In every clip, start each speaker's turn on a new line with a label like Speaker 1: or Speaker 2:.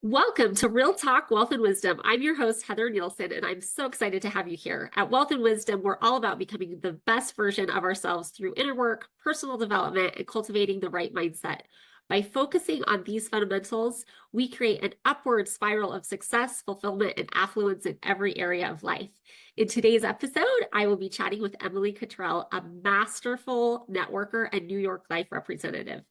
Speaker 1: Welcome to Real Talk Wealth and Wisdom. I'm your host, Heather Nielsen, and I'm so excited to have you here. At Wealth and Wisdom, we're all about becoming the best version of ourselves through inner work, personal development, and cultivating the right mindset. By focusing on these fundamentals, we create an upward spiral of success, fulfillment, and affluence in every area of life. In today's episode, I will be chatting with Emily Cottrell, a masterful networker and New York Life representative.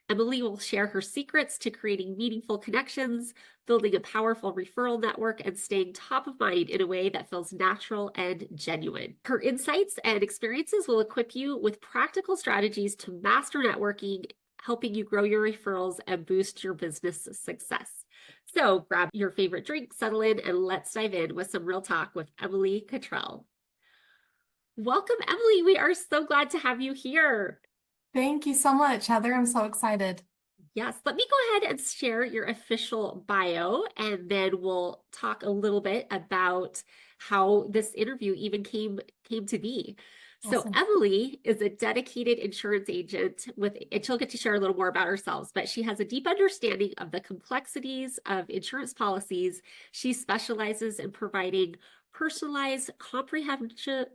Speaker 1: Emily will share her secrets to creating meaningful connections, building a powerful referral network, and staying top of mind in a way that feels natural and genuine. Her insights and experiences will equip you with practical strategies to master networking, helping you grow your referrals and boost your business success. So grab your favorite drink, settle in, and let's dive in with some real talk with Emily Cottrell. Welcome, Emily. We are so glad to have you here.
Speaker 2: Thank you so much, Heather. I'm so excited.
Speaker 1: Yes, let me go ahead and share your official bio, and then we'll talk a little bit about how this interview even came to be. So
Speaker 2: Awesome.
Speaker 1: Emily is a dedicated insurance agent and she'll get to share a little more about herself, but she has a deep understanding of the complexities of insurance policies. She specializes in providing personalized, comprehensive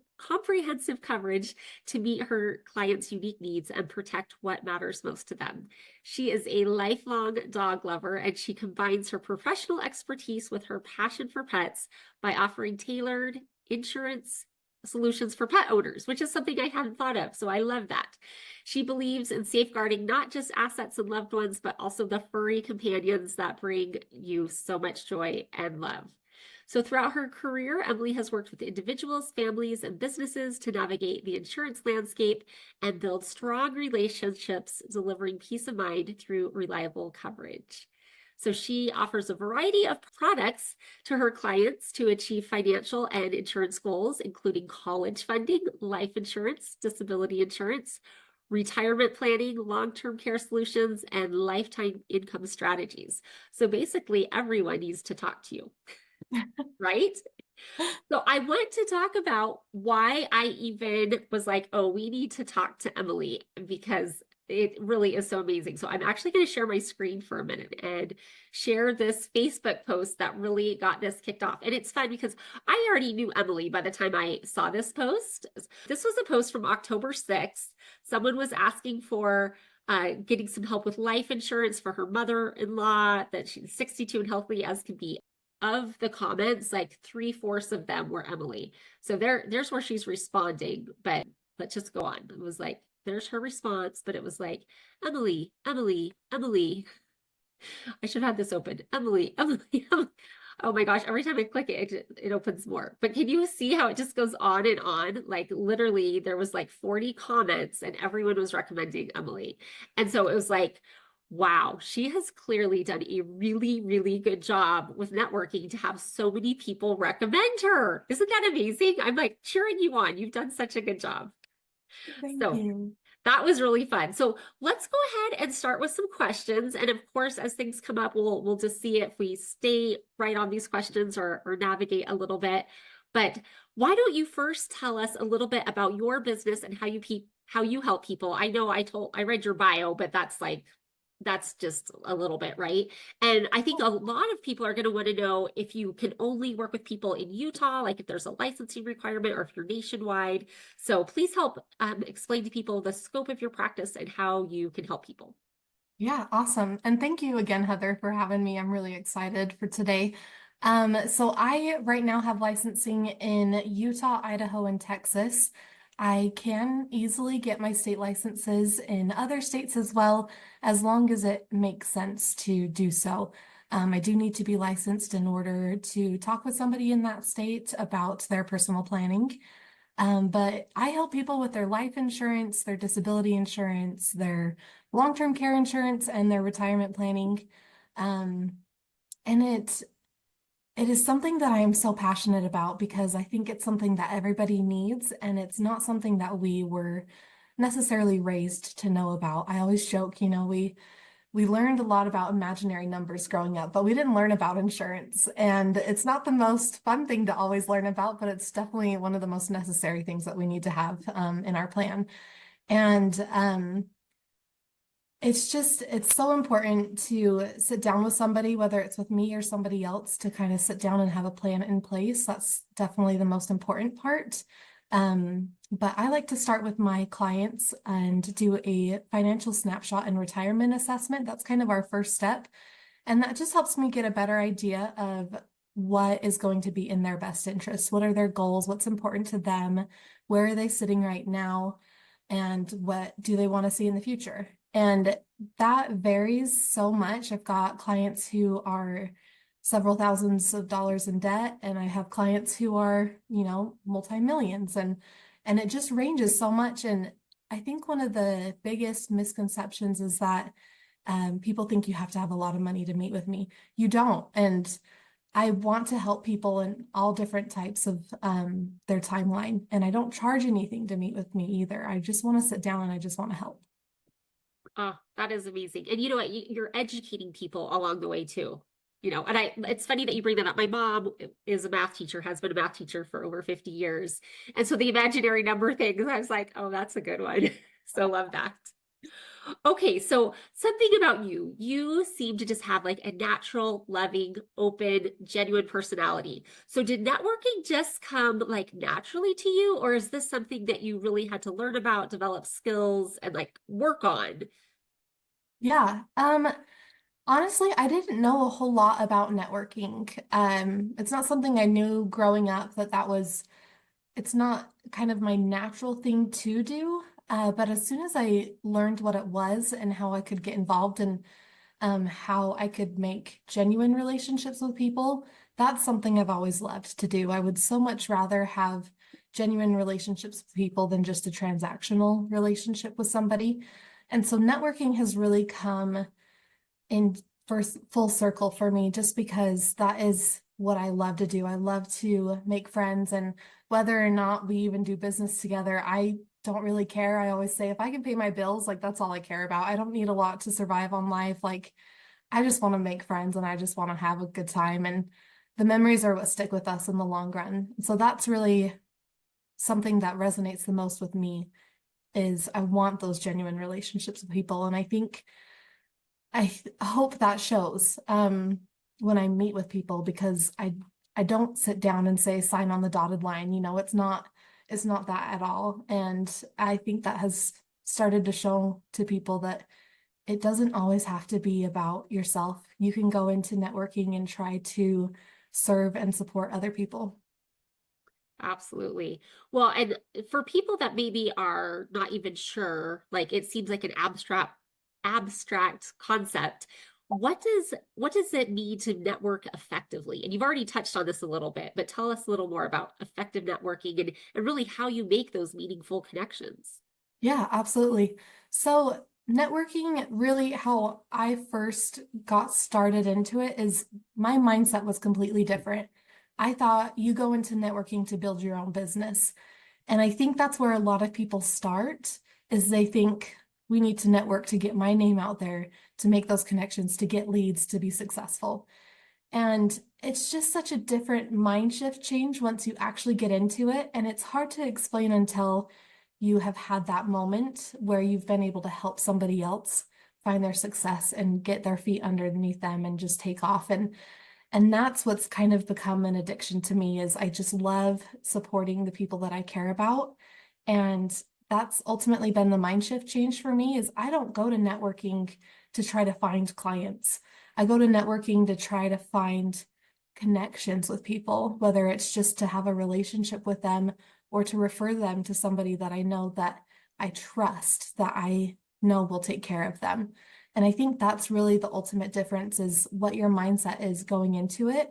Speaker 1: coverage to meet her clients' unique needs and protect what matters most to them. She is a lifelong dog lover, and she combines her professional expertise with her passion for pets by offering tailored insurance solutions for pet owners, which is something I hadn't thought of. So I love that. She believes in safeguarding not just assets and loved ones, but also the furry companions that bring you so much joy and love. So throughout her career, Emily has worked with individuals, families, and businesses to navigate the insurance landscape and build strong relationships, delivering peace of mind through reliable coverage. So she offers a variety of products to her clients to achieve financial and insurance goals, including college funding, life insurance, disability insurance, retirement planning, long-term care solutions, and lifetime income strategies. So basically, everyone needs to talk to you. Right? So I want to talk about why I even was like, oh, we need to talk to Emily because it really is so amazing. So I'm actually going to share my screen for a minute and share this Facebook post that really got this kicked off. And it's fun because I already knew Emily by the time I saw this post. This was a post from October 6th. Someone was asking for getting some help with life insurance for her mother-in-law, that she's 62 and healthy as can be. Of the comments, like 3/4 of them were Emily. So there's where she's responding, but let's just go on. It was like, there's her response, but it was like, Emily, Emily, Emily. I should have had this open. Emily, Emily, Emily. Oh my gosh, every time I click it, it opens more. But can you see how it just goes on and on? Like literally there was like 40 comments and everyone was recommending Emily. And so it was like, wow, she has clearly done a really, really good job with networking to have so many people recommend her. Isn't that amazing? I'm like cheering you on. You've done such a good job.
Speaker 2: Thank
Speaker 1: So
Speaker 2: you.
Speaker 1: that was really fun. So let's go ahead and start with some questions. And of course, as things come up, we'll just see if we stay right on these questions or navigate a little bit. But why don't you first tell us a little bit about your business and how you help people? I know I read your bio, but that's just a little bit, right? And I think a lot of people are going to want to know if you can only work with people in Utah, like if there's a licensing requirement or if you're nationwide. So please help explain to people the scope of your practice and how you can help people.
Speaker 2: Yeah, awesome. And thank you again, Heather, for having me. I'm really excited for today. So I right now have licensing in Utah, Idaho, and Texas. I can easily get my state licenses in other states as well, as long as it makes sense to do so. I do need to be licensed in order to talk with somebody in that state about their personal planning. But I help people with their life insurance, their disability insurance, their long-term care insurance, and their retirement planning. And it is something that I am so passionate about because I think it's something that everybody needs, and it's not something that we were necessarily raised to know about. I always joke, we learned a lot about imaginary numbers growing up, but we didn't learn about insurance. And it's not the most fun thing to always learn about, but it's definitely one of the most necessary things that we need to have in our plan. And It's so important to sit down with somebody, whether it's with me or somebody else, to kind of sit down and have a plan in place. That's definitely the most important part. But I like to start with my clients and do a financial snapshot and retirement assessment. That's kind of our first step. And that just helps me get a better idea of what is going to be in their best interest. What are their goals? What's important to them? Where are they sitting right now? And what do they want to see in the future? And that varies so much. I've got clients who are several thousands of dollars in debt, and I have clients who are, multi-millions, and it just ranges so much. And I think one of the biggest misconceptions is that people think you have to have a lot of money to meet with me. You don't. And I want to help people in all different types of their timeline. And I don't charge anything to meet with me either. I just want to sit down and I just want to help.
Speaker 1: Oh, that is amazing. And you know what? You're educating people along the way too. And it's funny that you bring that up. My mom is a math teacher, has been a math teacher for over 50 years. And so the imaginary number things, I was like, oh, that's a good one. So love that. Okay, so something about you, you seem to just have like a natural, loving, open, genuine personality. So did networking just come like naturally to you, or is this something that you really had to learn about, develop skills, and like work on?
Speaker 2: Yeah. Honestly, I didn't know a whole lot about networking. It's not something I knew growing up it's not kind of my natural thing to do. But as soon as I learned what it was and how I could get involved and how I could make genuine relationships with people, that's something I've always loved to do. I would so much rather have genuine relationships with people than just a transactional relationship with somebody. And so networking has really come in first full circle for me just because that is what I love to do. I love to make friends, and whether or not we even do business together, I don't really care. I always say if I can pay my bills, like that's all I care about. I don't need a lot to survive on life. Like I just want to make friends and I just want to have a good time, and the memories are what stick with us in the long run. So that's really something that resonates the most with me is I want those genuine relationships with people, and I think hope that shows when I meet with people because I don't sit down and say sign on the dotted line. It's not that at all. And I think that has started to show to people that it doesn't always have to be about yourself. You can go into networking and try to serve and support other people.
Speaker 1: Absolutely. Well, and for people that maybe are not even sure, like it seems like an abstract concept. What does it mean to network effectively? And you've already touched on this a little bit, but tell us a little more about effective networking and really how you make those meaningful connections.
Speaker 2: Yeah, absolutely. So networking, really how I first got started into it is my mindset was completely different. I thought you go into networking to build your own business. And I think that's where a lot of people start is they think we need to network to get my name out there, to make those connections, to get leads, to be successful. And it's just such a different mind shift change once you actually get into it. And it's hard to explain until you have had that moment where you've been able to help somebody else find their success and get their feet underneath them and just take off. And that's what's kind of become an addiction to me is I just love supporting the people that I care about. And that's ultimately been the mind shift change for me is I don't go to networking to try to find clients. I go to networking to try to find connections with people, whether it's just to have a relationship with them or to refer them to somebody that I know that I trust, that I know will take care of them. And I think that's really the ultimate difference is what your mindset is going into it.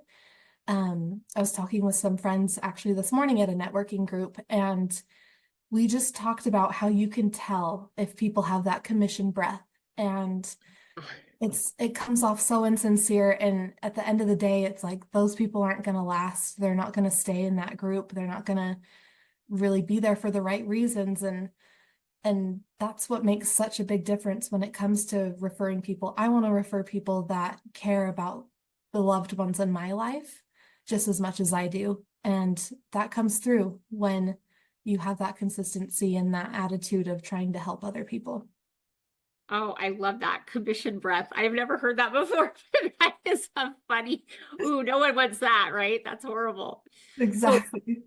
Speaker 2: I was talking with some friends actually this morning at a networking group, and we just talked about how you can tell if people have that commission breath. And it comes off so insincere. And at the end of the day, it's like those people aren't going to last. They're not going to stay in that group. They're not going to really be there for the right reasons. And that's what makes such a big difference when it comes to referring people. I want to refer people that care about the loved ones in my life just as much as I do. And that comes through when you have that consistency and that attitude of trying to help other people.
Speaker 1: Oh, I love that. Commission breath. I've never heard that before. That is a funny. Ooh, no one wants that, right? That's horrible. So,
Speaker 2: Exactly.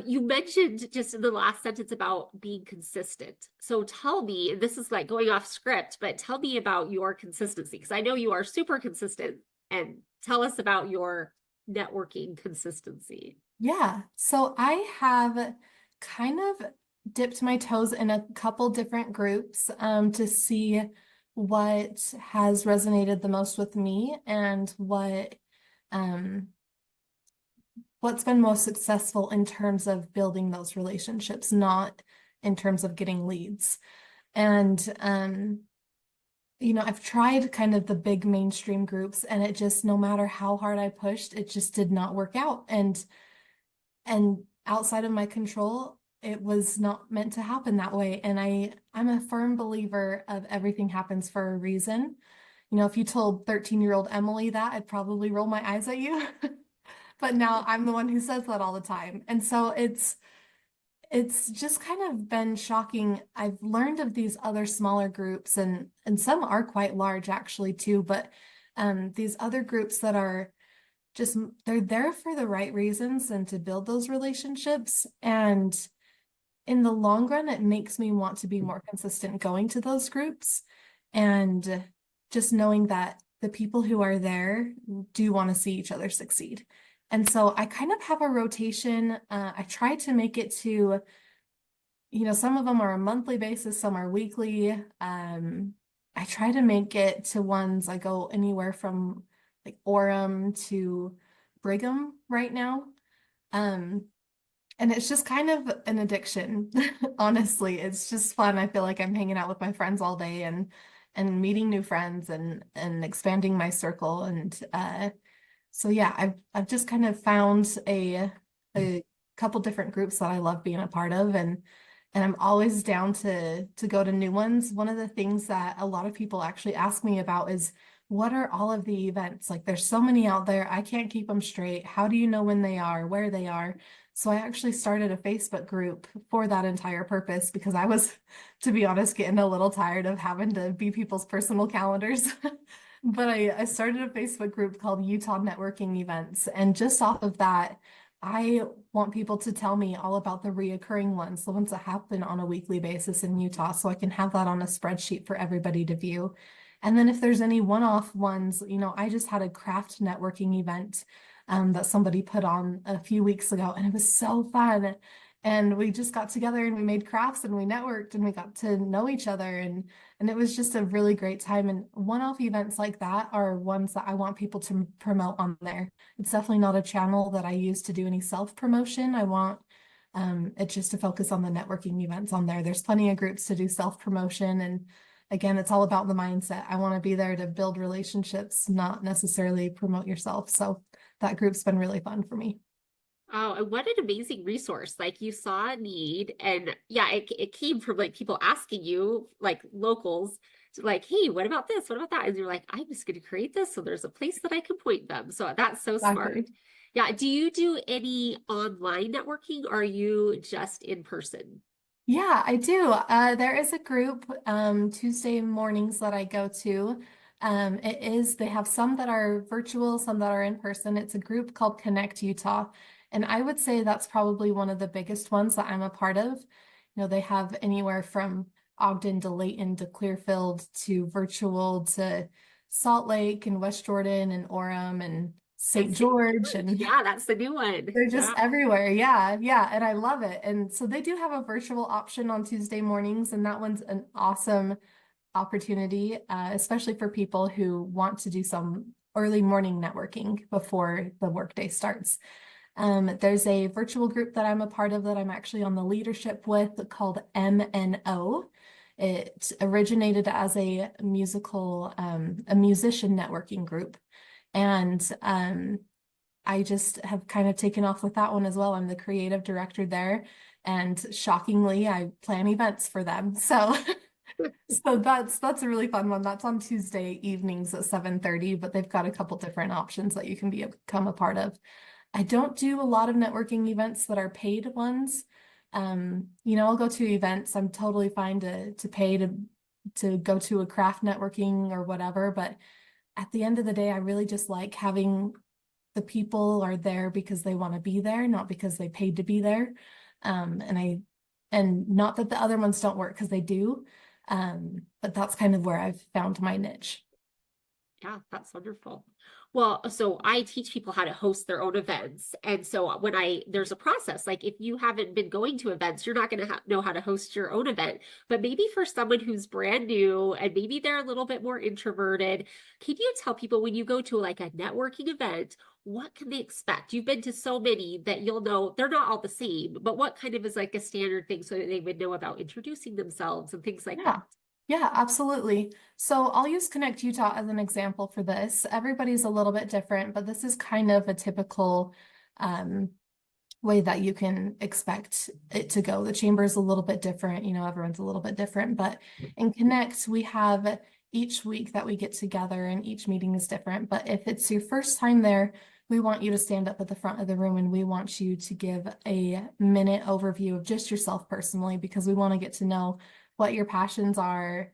Speaker 1: you mentioned just in the last sentence about being consistent. So tell me, this is like going off script, but tell me about your consistency because I know you are super consistent and tell us about your networking consistency.
Speaker 2: Yeah, so I have kind of dipped my toes in a couple different groups to see what has resonated the most with me and um, what's been most successful in terms of building those relationships, not in terms of getting leads. And I've tried kind of the big mainstream groups, and it just, no matter how hard I pushed, it just did not work out. And outside of my control, it was not meant to happen that way. And I'm a firm believer of everything happens for a reason. If you told 13-year-old Emily that, I'd probably roll my eyes at you. But now I'm the one who says that all the time. And so it's just kind of been shocking. I've learned of these other smaller groups, and some are quite large actually too, but these other groups that are just, they're there for the right reasons and to build those relationships. And in the long run, it makes me want to be more consistent going to those groups and just knowing that the people who are there do want to see each other succeed. And so I kind of have a rotation. I try to make it to, some of them are a monthly basis, some are weekly. I try to make it to ones I go anywhere from like Orem to Brigham right now. Um, and it's just kind of an addiction, honestly. It's just fun. I feel like I'm hanging out with my friends all day and meeting new friends and expanding my circle. And so yeah, I've just kind of found a couple different groups that I love being a part of, and I'm always down to go to new ones. One of the things that a lot of people actually ask me about is, what are all of the events? Like, there's so many out there. I can't keep them straight. How do you know when they are, where they are? So I actually started a Facebook group for that entire purpose because I was, to be honest, getting a little tired of having to be people's personal calendars. But I started a Facebook group called Utah Networking Events. And just off of that, I want people to tell me all about the reoccurring ones, the ones that happen on a weekly basis in Utah, so I can have that on a spreadsheet for everybody to view. And then if there's any one-off ones, I just had a craft networking event that somebody put on a few weeks ago, and it was so fun. And we just got together and we made crafts and we networked and we got to know each other, and it was just a really great time. And one-off events like that are ones that I want people to promote on there. It's definitely not a channel that I use to do any self-promotion. I want it just to focus on the networking events on there. There's plenty of groups to do self-promotion, and again, it's all about the mindset. I want to be there to build relationships, not necessarily promote yourself. So that group's been really fun for me.
Speaker 1: Oh, and what an amazing resource. Like you saw a need and yeah, it came from like people asking you, like locals, to like, hey, what about this? What about that? And you're like, I'm just going to create this so there's a place that I can point them. So that's so smart.
Speaker 2: Exactly.
Speaker 1: Yeah. Do you do any online networking or are you just in person?
Speaker 2: Yeah, I do. There is a group Tuesday mornings that I go to. They have some that are virtual, some that are in person. It's a group called Connect Utah. And I would say that's probably one of the biggest ones that I'm a part of. They have anywhere from Ogden to Layton to Clearfield to virtual to Salt Lake and West Jordan and Orem and
Speaker 1: And
Speaker 2: St.
Speaker 1: St.
Speaker 2: George
Speaker 1: George.
Speaker 2: and
Speaker 1: Yeah, that's the new one.
Speaker 2: they're just
Speaker 1: Yeah.
Speaker 2: everywhere. Yeah, yeah. And I love it. And so they do have a virtual option on Tuesday mornings, and that one's an awesome opportunity, especially for people who want to do some early morning networking before the workday starts. There's a virtual group that I'm a part of that I'm actually on the leadership with called MNO. It originated as a musician networking group. And I just have kind of taken off with that one as well. I'm the creative director there, and shockingly, I plan events for them. So, so that's a really fun one. That's on Tuesday evenings at 7:30, but they've got a couple different options that you can become a part of. I don't do a lot of networking events that are paid ones. I'll go to events. I'm totally fine to pay to to go to a craft networking or whatever. But at the end of the day, I really just like having the people are there because they want to be there, not because they paid to be there. And not that the other ones don't work because they do. But that's kind of where I've found my niche.
Speaker 1: Yeah, that's wonderful. Well, so I teach people how to host their own events. And so there's a process, like if you haven't been going to events, you're not going to know how to host your own event. But maybe for someone who's brand new and maybe they're a little bit more introverted, can you tell people when you go to like a networking event, what can they expect? You've been to so many that you'll know they're not all the same, but what kind of is like a standard thing so that they would know about introducing themselves and things like that?
Speaker 2: Yeah. Yeah, absolutely. So I'll use Connect Utah as an example for this. Everybody's a little bit different, but this is kind of a typical um, way that you can expect it to go. The chamber is a little bit different, everyone's a little bit different, but in Connect, we have each week that we get together and each meeting is different. But if it's your first time there, we want you to stand up at the front of the room and we want you to give a minute overview of just yourself personally, because we want to get to know what your passions are.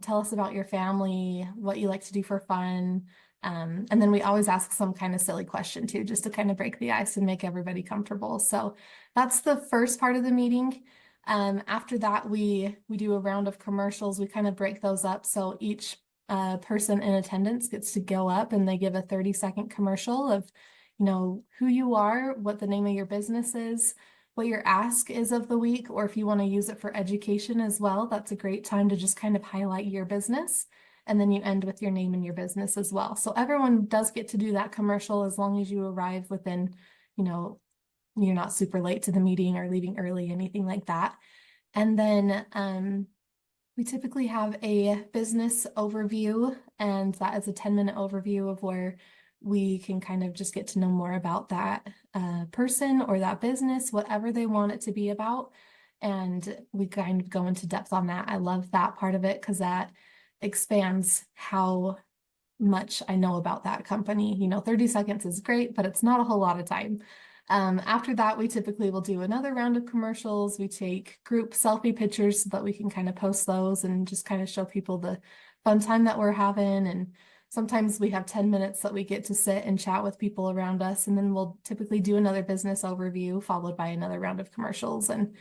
Speaker 2: Tell us about your family, what you like to do for fun. And then we always ask some kind of silly question too, just to kind of break the ice and make everybody comfortable. So that's the first part of the meeting. After that, we do a round of commercials. We kind of break those up. So each person in attendance gets to go up and they give a 30-second commercial of, who you are, what the name of your business is, what your ask is of the week, or if you want to use it for education as well, that's a great time to just kind of highlight your business. And then you end with your name and your business as well. So everyone does get to do that commercial as long as you arrive within, you're not super late to the meeting or leaving early, anything like that. And then we typically have a business overview, and that is a 10-minute overview of where we can kind of just get to know more about that person or that business, whatever they want it to be about. And we kind of go into depth on that. I love that part of it because that expands how much I know about that company. 30 seconds is great, but it's not a whole lot of time. After that, we typically will do another round of commercials. We take group selfie pictures so that we can kind of post those and just kind of show people the fun time that we're having. And sometimes we have 10 minutes that we get to sit and chat with people around us. And then we'll typically do another business overview followed by another round of commercials. And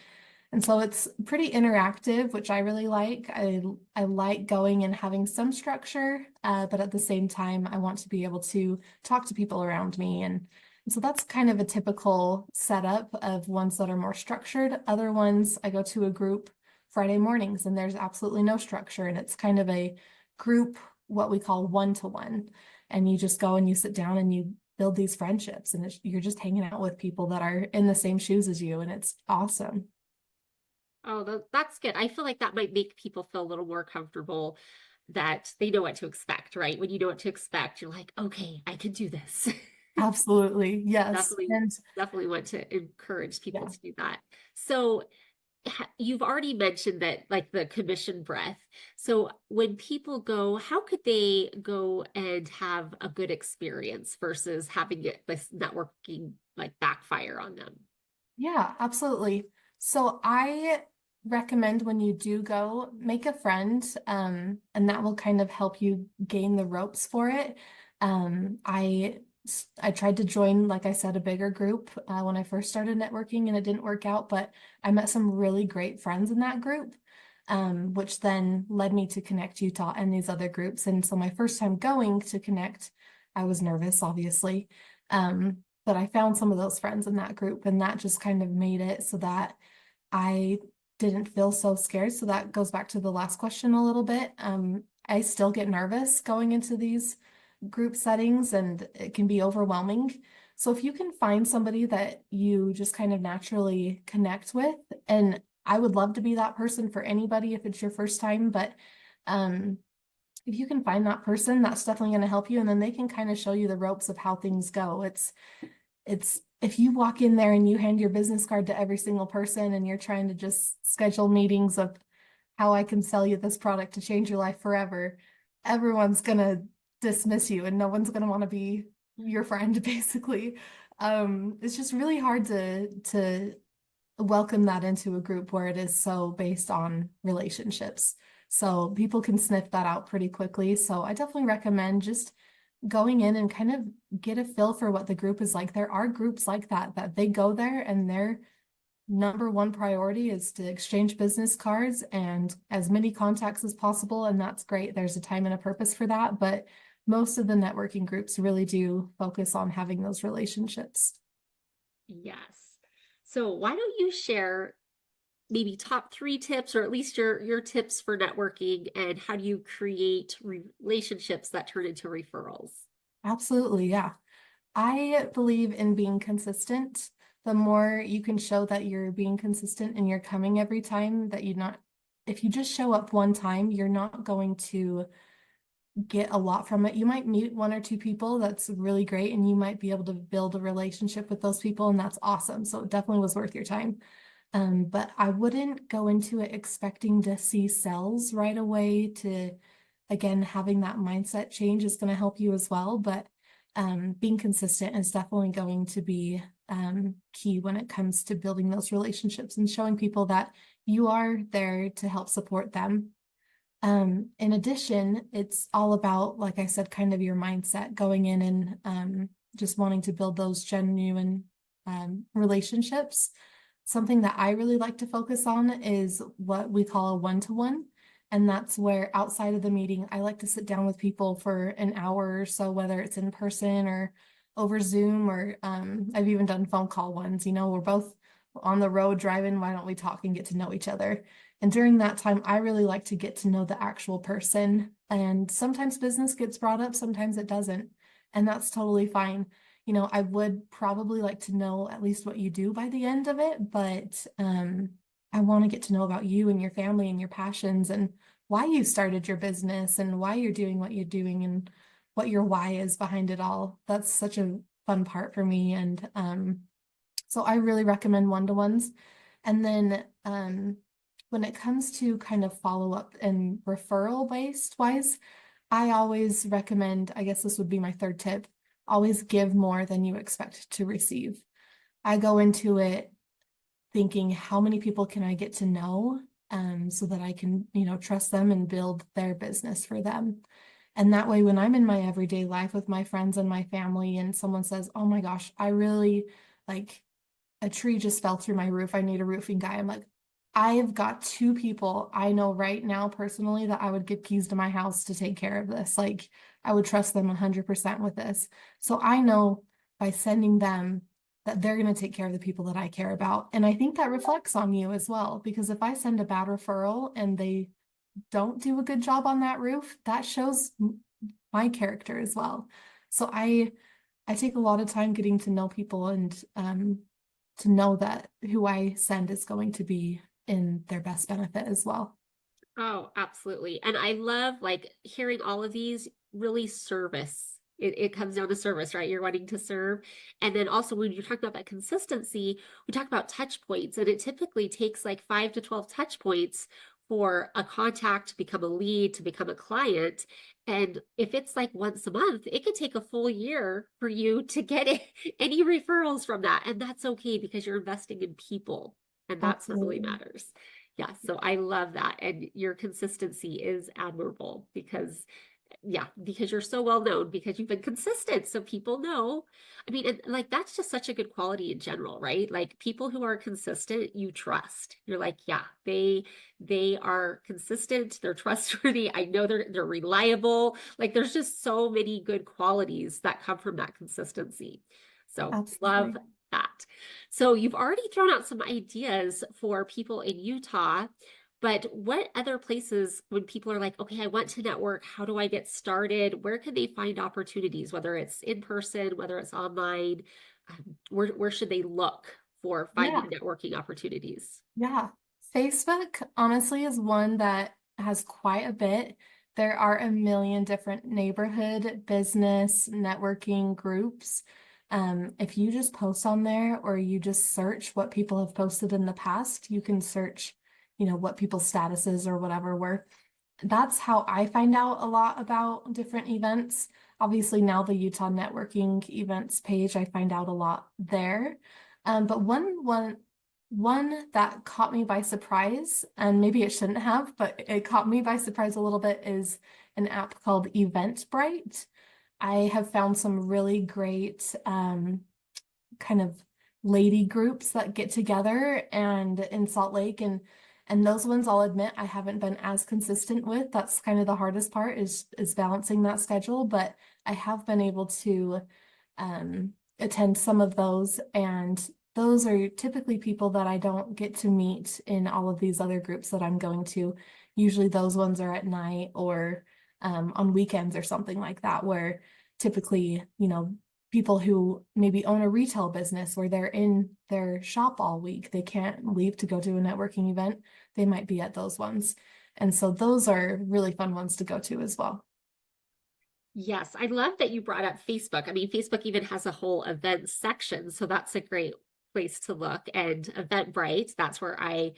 Speaker 2: so it's pretty interactive, which I really like. I like going and having some structure, but at the same time, I want to be able to talk to people around me. And so that's kind of a typical setup of ones that are more structured. Other ones, I go to a group Friday mornings and there's absolutely no structure. And it's kind of a group, what we call one-to-one. And you just go and you sit down and you build these friendships and you're just hanging out with people that are in the same shoes as you. And it's awesome.
Speaker 1: Oh, that's good. I feel like that might make people feel a little more comfortable that they know what to expect, right? When you know what to expect, you're like, okay, I can do this.
Speaker 2: Absolutely. Yes.
Speaker 1: Definitely,
Speaker 2: And
Speaker 1: definitely want to encourage people
Speaker 2: yeah.
Speaker 1: to do that. So you've already mentioned that like the commission breath. So when people go, how could they go and have a good experience versus having this networking like backfire on them?
Speaker 2: Yeah, absolutely. So I recommend when you do go, make a friend, and that will kind of help you gain the ropes for it. Um, I I tried to join, like I said, a bigger group when I first started networking, and it didn't work out, but I met some really great friends in that group, which then led me to Connect Utah and these other groups. And so my first time going to Connect, I was nervous, obviously. But I found some of those friends in that group, and that just kind of made it so that I didn't feel so scared. So that goes back to the last question a little bit. I still get nervous going into these group settings, and it can be overwhelming. So if you can find somebody that you just kind of naturally connect with, and I would love to be that person for anybody if it's your first time, but um, if you can find that person, that's definitely going to help you, and then they can kind of show you the ropes of how things go. It's if you walk in there and you hand your business card to every single person and you're trying to just schedule meetings of how I can sell you this product to change your life forever, everyone's gonna dismiss you and no one's gonna want to be your friend, basically. It's just really hard to welcome that into a group where it is so based on relationships. So people can sniff that out pretty quickly. So I definitely recommend just going in and kind of get a feel for what the group is like. There are groups like that they go there and their number one priority is to exchange business cards and as many contacts as possible. And that's great. There's a time and a purpose for that. But most of the networking groups really do focus on having those relationships.
Speaker 1: Yes. So why don't you share maybe top three tips or at least your tips for networking and how do you create relationships that turn into referrals?
Speaker 2: Absolutely. Yeah. I believe in being consistent. The more you can show that you're being consistent and you're coming every time that you're not, if you just show up one time, you're not going to get a lot from it. You might meet one or two people that's really great and you might be able to build a relationship with those people and that's awesome. So it definitely was worth your time. But I wouldn't go into it expecting to see sales right away. To again, having that mindset change is going to help you as well. But being consistent is definitely going to be key when it comes to building those relationships and showing people that you are there to help support them. In addition, it's all about, like I said, kind of your mindset going in and just wanting to build those genuine relationships. Something that I really like to focus on is what we call a one-to-one. And that's where outside of the meeting, I like to sit down with people for an hour or so, whether it's in person or over Zoom, or I've even done phone call ones. We're both on the road driving. Why don't we talk and get to know each other? And during that time, I really like to get to know the actual person. And sometimes business gets brought up, sometimes it doesn't. And that's totally fine. I would probably like to know at least what you do by the end of it, but I want to get to know about you and your family and your passions and why you started your business and why you're doing what you're doing and what your why is behind it all. That's such a fun part for me. And so I really recommend one-to-ones. And then when it comes to kind of follow-up and referral based wise, I always recommend, I guess this would be my third tip, always give more than you expect to receive. I go into it thinking, how many people can I get to know so that I can, trust them and build their business for them. And that way, when I'm in my everyday life with my friends and my family, and someone says, oh my gosh, I really like a tree just fell through my roof. I need a roofing guy. I'm like, I've got two people I know right now personally that I would give keys to my house to take care of this. Like, I would trust them 100% with this. So I know by sending them that they're going to take care of the people that I care about. And I think that reflects on you as well, because if I send a bad referral and they don't do a good job on that roof, that shows my character as well. So I take a lot of time getting to know people and to know that who I send is going to be in their best benefit as well.
Speaker 1: Oh, absolutely. And I love like hearing all of these really service. It comes down to service, right? You're wanting to serve. And then also when you're talking about that consistency, we talk about touch points, and it typically takes like 5 to 12 touch points for a contact to become a lead, to become a client. And if it's like once a month, it could take a full year for you to get any referrals from that. And that's okay because you're investing in people. And that's what really
Speaker 2: Absolutely.
Speaker 1: matters. Yeah, so I love that. And your consistency is admirable because, yeah, because you're so well known, because you've been consistent. So people know. I mean, and like that's just such a good quality in general, right? Like people who are consistent, you trust. You're like, yeah, they are consistent, they're trustworthy. I know they're reliable. Like there's just so many good qualities that come from that consistency. So love
Speaker 2: Absolutely.
Speaker 1: that. So you've already thrown out some ideas for people in Utah, but what other places when people are like, okay, I want to network, how do I get started? Where can they find opportunities, whether it's in person, whether it's online? Where should they look for finding
Speaker 2: Yeah.
Speaker 1: networking opportunities?
Speaker 2: Yeah. Facebook, honestly, is one that has quite a bit. There are a million different neighborhood business networking groups. If you just post on there or you just search what people have posted in the past, you can search, what people's statuses or whatever were. That's how I find out a lot about different events. Obviously, now the Utah networking events page, I find out a lot there. But one One that caught me by surprise, and maybe it shouldn't have, but it caught me by surprise a little bit, is an app called Eventbrite. I have found some really great kind of lady groups that get together and in Salt Lake, and those ones I'll admit I haven't been as consistent with. That's kind of the hardest part is balancing that schedule, but I have been able to attend some of those, and those are typically people that I don't get to meet in all of these other groups that I'm going to. Usually those ones are at night or on weekends or something like that, where typically, people who maybe own a retail business where they're in their shop all week, they can't leave to go to a networking event, they might be at those ones. And so those are really fun ones to go to as well.
Speaker 1: Yes, I love that you brought up Facebook. I mean, Facebook even has a whole event section, so that's a great place to look. And Eventbrite, that's where I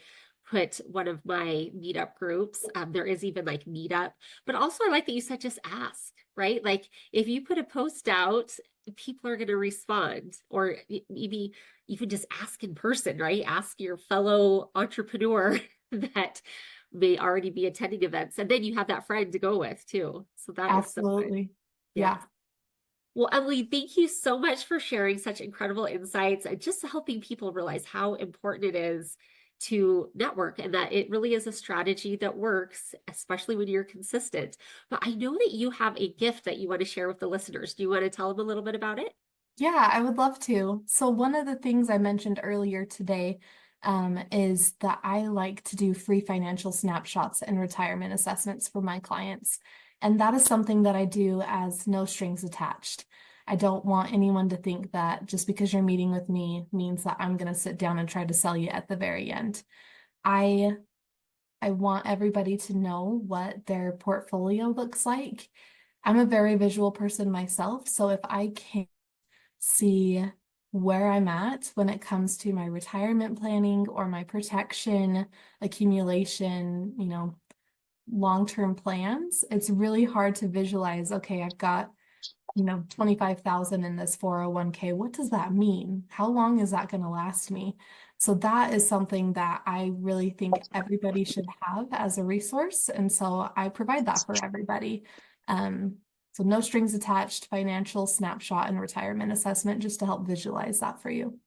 Speaker 1: put one of my meetup groups. There is even like Meetup, but also I like that you said just ask, right? Like if you put a post out, people are going to respond, or maybe you can just ask in person, right? Ask your fellow entrepreneur that may already be attending events, and then you have that friend to go with too. So that is so good.
Speaker 2: Absolutely.
Speaker 1: Yes.
Speaker 2: Yeah.
Speaker 1: Well, Emily, thank you so much for sharing such incredible insights and just helping people realize how important it is to network and that it really is a strategy that works, especially when you're consistent. But I know that you have a gift that you want to share with the listeners. Do you want to tell them a little bit about it?
Speaker 2: Yeah, I would love to. So one of the things I mentioned earlier today is that I like to do free financial snapshots and retirement assessments for my clients. And that is something that I do as no strings attached. I don't want anyone to think that just because you're meeting with me means that I'm going to sit down and try to sell you at the very end. I I want everybody to know what their portfolio looks like. I'm a very visual person myself, so if I can see where I'm at when it comes to my retirement planning or my protection, accumulation, long-term plans, it's really hard to visualize, okay, I've got 25,000 in this 401k. What does that mean? How long is that going to last me? So that is something that I really think everybody should have as a resource. And so I provide that for everybody. Um, so no strings attached, financial snapshot and retirement assessment just to help visualize that for you.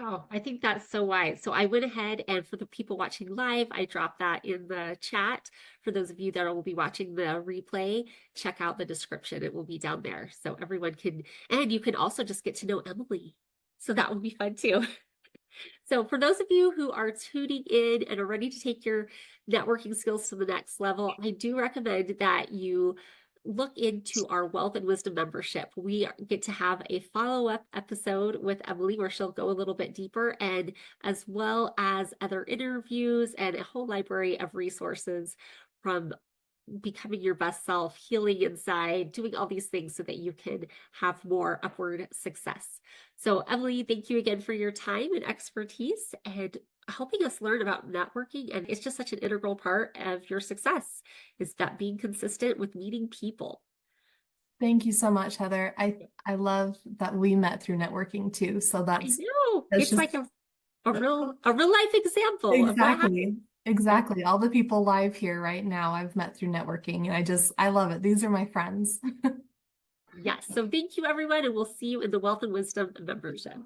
Speaker 1: Oh, I think that's so wise. So I went ahead and for the people watching live, I dropped that in the chat. For those of you that will be watching the replay, check out the description. It will be down there. So everyone can, and you can also just get to know Emily. So that will be fun too. So for those of you who are tuning in and are ready to take your networking skills to the next level, I do recommend that you look into our Wealth and Wisdom membership. We get to have a follow-up episode with Emily where she'll go a little bit deeper, and as well as other interviews and a whole library of resources from becoming your best self, healing inside, doing all these things so that you can have more upward success. So, Emily, thank you again for your time and expertise and helping us learn about networking. And it's just such an integral part of your success is that being consistent with meeting people.
Speaker 2: Thank you so much, Heather. I love that we met through networking too. So
Speaker 1: I
Speaker 2: that's
Speaker 1: know
Speaker 2: that's
Speaker 1: it's
Speaker 2: just
Speaker 1: like a real life example of what happened.
Speaker 2: exactly. Exactly. All the people live here right now I've met through networking, and I love it. These are my friends.
Speaker 1: Yes. So thank you, everyone, and we'll see you in the Wealth and Wisdom membership.